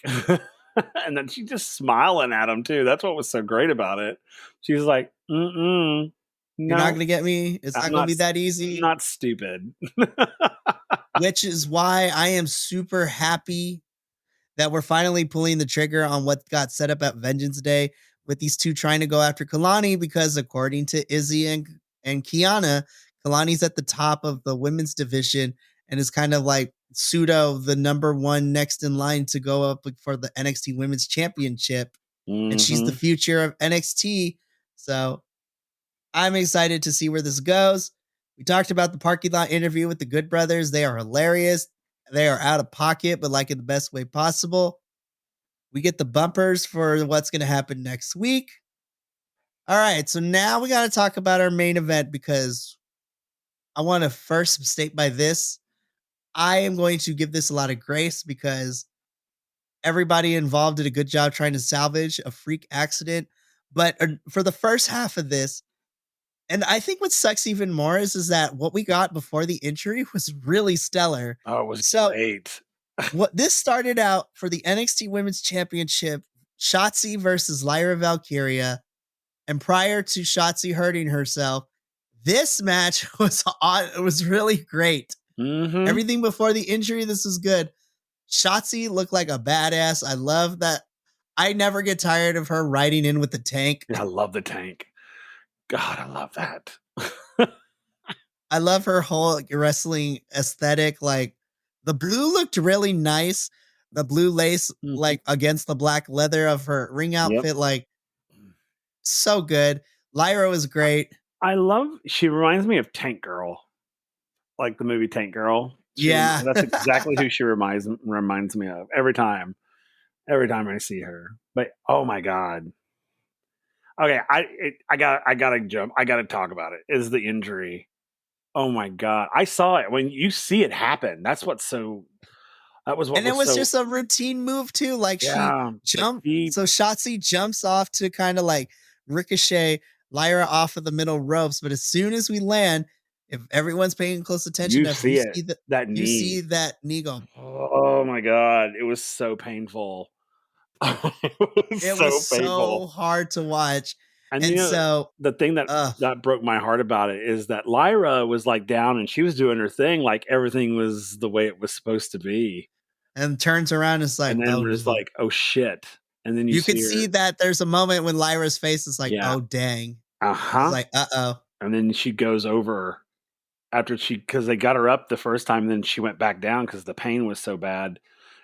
And then she just smiling at him too. That's what was so great about it. She was like, "Mm-mm, You're not no, gonna get me. It's I'm not gonna not. be that I'm easy." not stupid." Which is why I am super happy that we're finally pulling the trigger on what got set up at Vengeance Day with these two trying to go after Kalani, because according to Izzy and Kiana, Kalani's at the top of the women's division and is kind of like pseudo the number one next in line to go up for the NXT Women's Championship, and she's the Hmm. future of NXT. So I'm excited to see where this goes. We talked about the parking lot interview with the Good Brothers. They are hilarious. They are out of pocket, but like in the best way possible. We get the bumpers for what's going to happen next week. All right, so now we got to talk about our main event, because I want to first state by this. I am going to give this a lot of grace because everybody involved did a good job trying to salvage a freak accident. But for the first half of this, and I think what sucks even more is that what we got before the injury was really stellar. Oh, it was So great. what this started out for the NXT Women's Championship, Shotzi versus Lyra Valkyria. And prior to Shotzi hurting herself, this match was on. It was really great. Hmm. Everything before the injury, this was good. Shotzi looked like a badass. I love that. I never get tired of her riding in with the tank. I love the tank. God, I love that. I love her whole wrestling aesthetic. Like the blue looked really nice. The blue lace, Mhm. like against the black leather of her ring Yep. outfit, like so good. Lyra was great. I love. She reminds me of Tank Girl, like the movie Tank Girl. Yeah. That's exactly who she reminds me of every time. Every time I see her. But oh my god. Okay, I gotta jump. I gotta talk about it. Is the injury? Oh my god! I saw it when you see it happen. That's what's so. That was what And it was was so. just a routine move too. Like she Yeah, but jumped. she. So Shotzi jumps off to kind of like ricochet Lyra off of the middle ropes. But as soon as we land, if everyone's paying close attention You enough, see it. That you knee. see that knee go. Oh my god! It was so painful. It was It was so painful. so hard to watch. And And so the thing that broke my heart about it is that Lyra was like down and she was doing her thing, like everything was the way it was supposed to be. and turns around and it's like, And then oh we're just no. like, oh shit. And then you You could see see her, that there's a moment when Lyra's face is like, yeah, oh dang. uh It's huh. like, uh-oh. And then she goes over after because they got her up the first time, and then she went back down because the pain was so bad.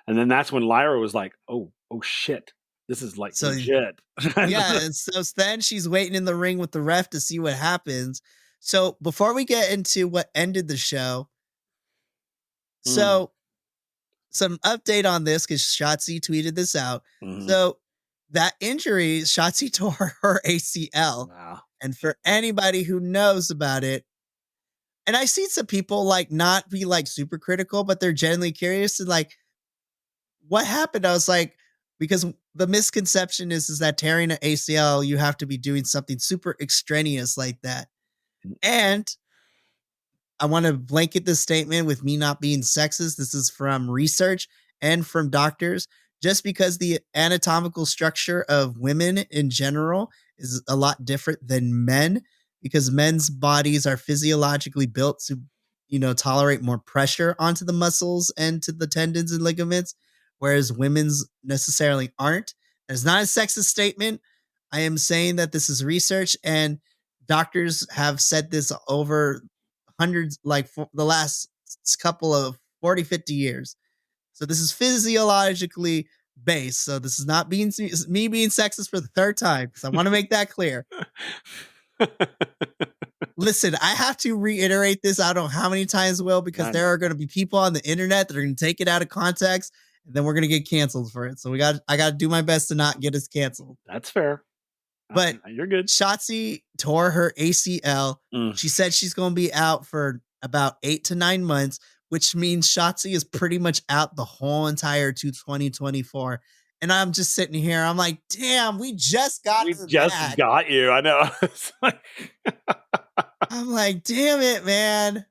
And then that's when Lyra was like, oh shit, this is like So legit. yeah, and so then she's waiting in the ring with the ref to see what happens. So before we get into what ended the show, Mm, so some update on this because Shotzi tweeted this out. mhm. So that injury, Shotzi tore her ACL. Wow. And for anybody who knows about it, and I see some people like not be like super critical, but they're genuinely curious and like, what happened? I was like, because the misconception is that tearing an ACL, you have to be doing something super extraneous like that. And I want to blanket this statement with me not being sexist. This is from research and from doctors. Just because the anatomical structure of women in general is a lot different than men, because men's bodies are physiologically built to, tolerate more pressure onto the muscles and to the tendons and ligaments, whereas women's necessarily aren't. It's not a sexist statement. I am saying that this is research, and doctors have said this over hundreds, like for the last couple of 40, 50 years. So this is physiologically based. So this is not being me being sexist for the third time, because I want to make that clear. Listen, I have to reiterate this. I don't know how many times, Will, because there are going to be people on the internet that are going to take it out of context, and then we're going to get canceled for it. So I got to do my best to not get us canceled. That's fair. But you're good. Shotzi tore her ACL. She said she's going to be out for about 8 to 9 months, which means Shotzi is pretty much out the whole entire 2024. And I'm just sitting here. I'm like, damn, we just got you. I know. I'm like, damn it, man.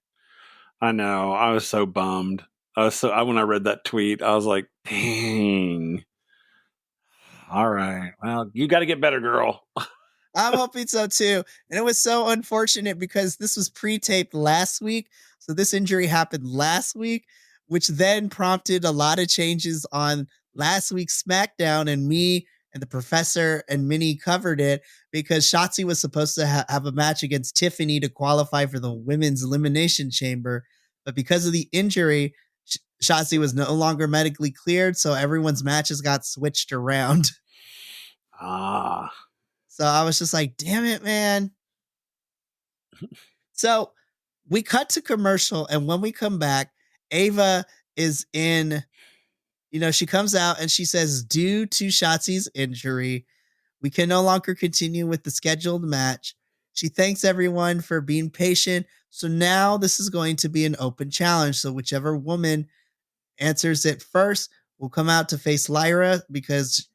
I know. I was so bummed. When I read that tweet, I was like, dang. All right. Well, you got to get better, girl. I'm hoping so too. And it was so unfortunate because this was pre-taped last week. So this injury happened last week, which then prompted a lot of changes on last week's SmackDown. And me and the professor and Minnie covered it because Shotzi was supposed to have a match against Tiffany to qualify for the women's elimination chamber. But because of the injury, Shotzi was no longer medically cleared. So everyone's matches got switched around. Ah. So I was just like, damn it, man. So we cut to commercial. And when we come back, Ava is in, she comes out and she says, due to Shotzi's injury, we can no longer continue with the scheduled match. She thanks everyone for being patient. So now this is going to be an open challenge. So whichever woman answers it first will come out to face Lyra, because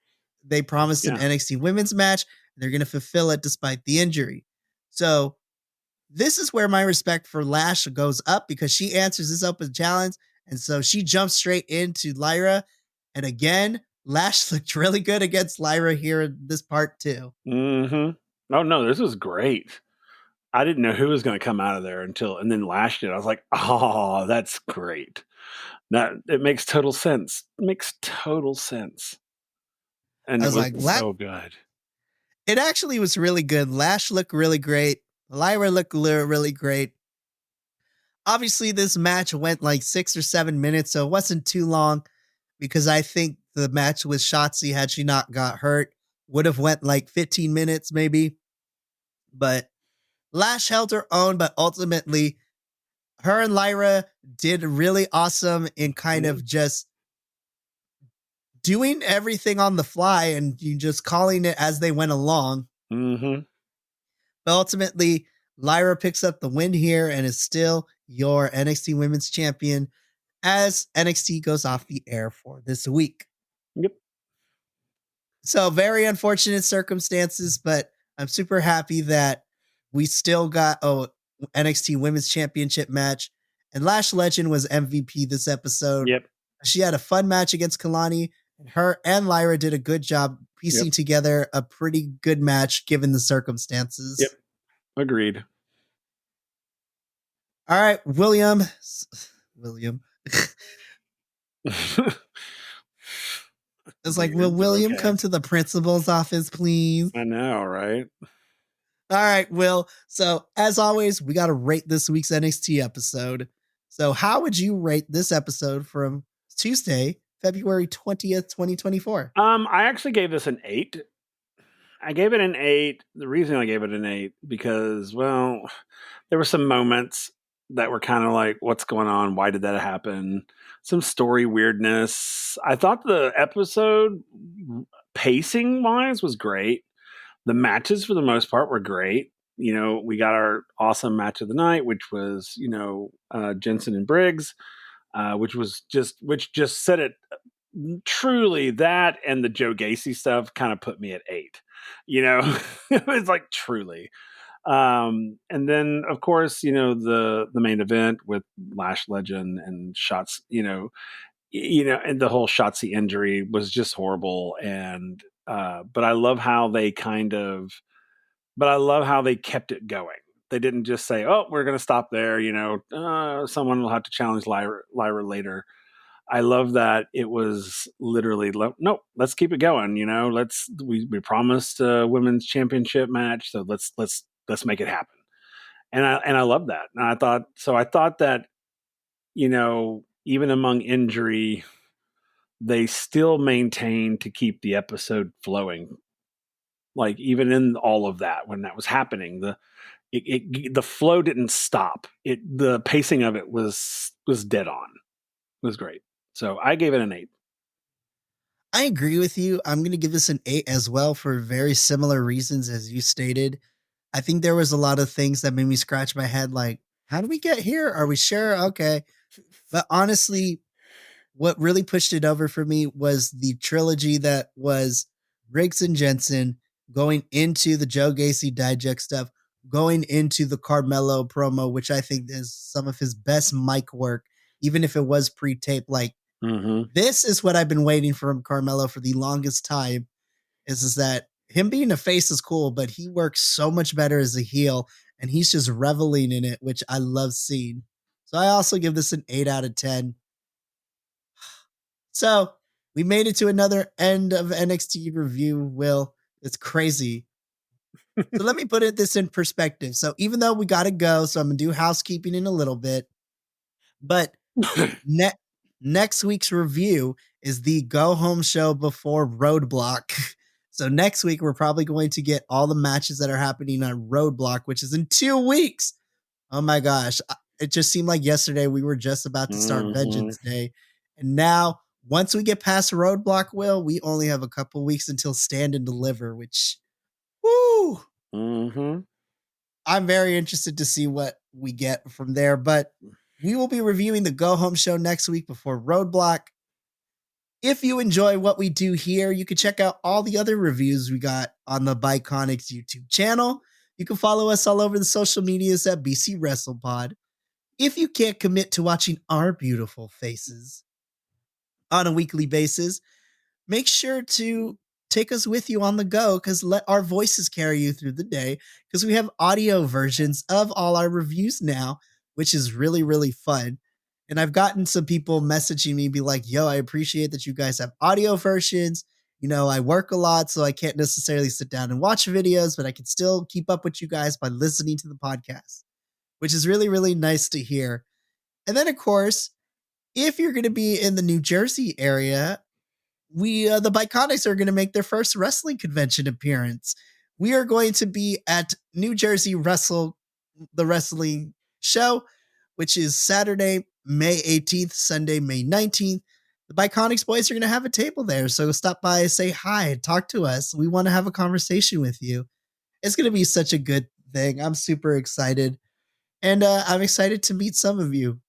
they promised an NXT women's match. They're going to fulfill it despite the injury. So this is where my respect for Lash goes up, because she answers this open challenge. And so she jumps straight into Lyra. And again, Lash looked really good against Lyra here in this part too. Oh, no, this was great. I didn't know who was going to come out of there and then Lash did. I was like, oh, that's great. It makes total sense. It makes total sense. And it was like, so good. It actually was really good. Lash looked really great. Lyra looked really great. Obviously, this match went like 6 or 7 minutes, so it wasn't too long, because I think the match with Shotzi, had she not got hurt, would have went like 15 minutes maybe. But Lash held her own, but ultimately her and Lyra did really awesome in kind of just doing everything on the fly and you just calling it as they went along. But ultimately, Lyra picks up the win here and is still your NXT Women's Champion as NXT goes off the air for this week. Yep. So very unfortunate circumstances, but I'm super happy that we still got a NXT Women's Championship match. And Lash Legend was MVP this episode. Yep. She had a fun match against Kalani. And her and Lyra did a good job piecing together a pretty good match given the circumstances. Yep. Agreed. All right, William. It's like, will William come to the principal's office, please? I know, right? All right, Will. So, as always, we got to rate this week's NXT episode. So, how would you rate this episode from Tuesday, February 20th, 2024? I actually gave this an 8. I gave it an 8. The reason I gave it an 8, because, well, there were some moments that were kind of like, what's going on? Why did that happen? Some story weirdness. I thought the episode, pacing wise, was great. The matches, for the most part, were great. We got our awesome match of the night, which was, Jensen and Briggs, which just set it truly that and the Joe Gacy stuff kind of put me at 8. It's like truly. And then of course, the main event with Lash Legend and Shots, and the whole Shotzi injury was just horrible. And but I love how they kept it going. They didn't just say, "Oh, we're going to stop there." Someone will have to challenge Lyra later. I love that it was literally no. Let's keep it going. We promised a women's championship match, so let's make it happen. And I love that. And I thought that even among injury, they still maintained to keep the episode flowing. Like even in all of that, when that was happening, the flow didn't stop. The pacing of it was dead on. It was great. So I gave it an 8. I agree with you. I'm going to give this an 8 as well for very similar reasons as you stated. I think there was a lot of things that made me scratch my head like, how do we get here? Are we sure? Okay. But honestly, what really pushed it over for me was the trilogy that was Riggs and Jensen going into the Joe Gacy Dijak stuff, going into the Carmelo promo, which I think is some of his best mic work, even if it was pre-taped. Like, this is what I've been waiting from Carmelo for the longest time, is that him being a face is cool, but he works so much better as a heel, and he's just reveling in it, which I love seeing. So I also give this an 8 out of 10. So we made it to another end of NXT review, Will. It's crazy. So let me put this in perspective. So even though we got to go, so I'm going to do housekeeping in a little bit. But next week's review is the go home show before Roadblock. So next week, we're probably going to get all the matches that are happening on Roadblock, which is in 2 weeks. Oh my gosh. It just seemed like yesterday we were just about to start Vengeance Day. And now, once we get past Roadblock, Will, we only have a couple weeks until Stand and Deliver, which, woo! I'm very interested to see what we get from there. But we will be reviewing the Go Home show next week before Roadblock. If you enjoy what we do here, you can check out all the other reviews we got on the Biconics YouTube channel. You can follow us all over the social medias at BC WrestlePod. If you can't commit to watching our beautiful faces on a weekly basis, make sure to take us with you on the go, because let our voices carry you through the day, because we have audio versions of all our reviews now, which is really, really fun. And I've gotten some people messaging me, be like, yo, I appreciate that you guys have audio versions. I work a lot, so I can't necessarily sit down and watch videos, but I can still keep up with you guys by listening to the podcast, which is really, really nice to hear. And then, of course, if you're going to be in the New Jersey area, the Biconics are going to make their first wrestling convention appearance. We are going to be at New Jersey the wrestling show, which is Saturday, May 18th, Sunday, May 19th. The Biconics boys are going to have a table there. So stop by, say hi, talk to us. We want to have a conversation with you. It's going to be such a good thing. I'm super excited. And I'm excited to meet some of you.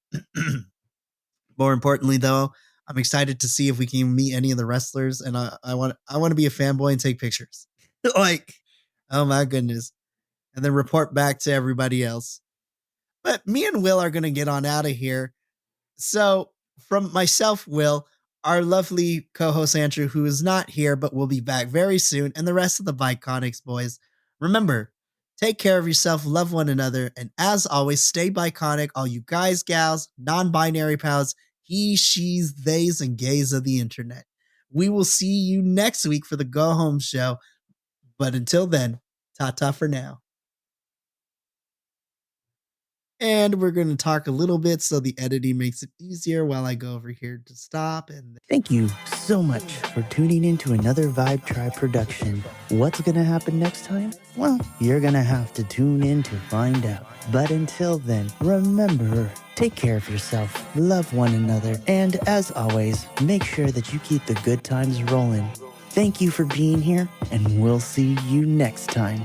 More importantly, though, I'm excited to see if we can meet any of the wrestlers, and I want to be a fanboy and take pictures. Like, oh my goodness. And then report back to everybody else. But me and Will are going to get on out of here. So from myself, Will, our lovely co-host Andrew, who is not here but will be back very soon, and the rest of the Biconics boys, remember, take care of yourself, love one another, and as always, stay Biconic, all you guys, gals, non-binary pals, he, she's, theys, and gays of the internet. We will see you next week for the Go Home show. But until then, ta-ta for now. And we're going to talk a little bit so the editing makes it easier while I go over here to stop. And thank you so much for tuning in to another Vibe Tribe production. What's going to happen next time? Well, you're going to have to tune in to find out. But until then, remember, take care of yourself, love one another, and as always, make sure that you keep the good times rolling. Thank you for being here, and we'll see you next time.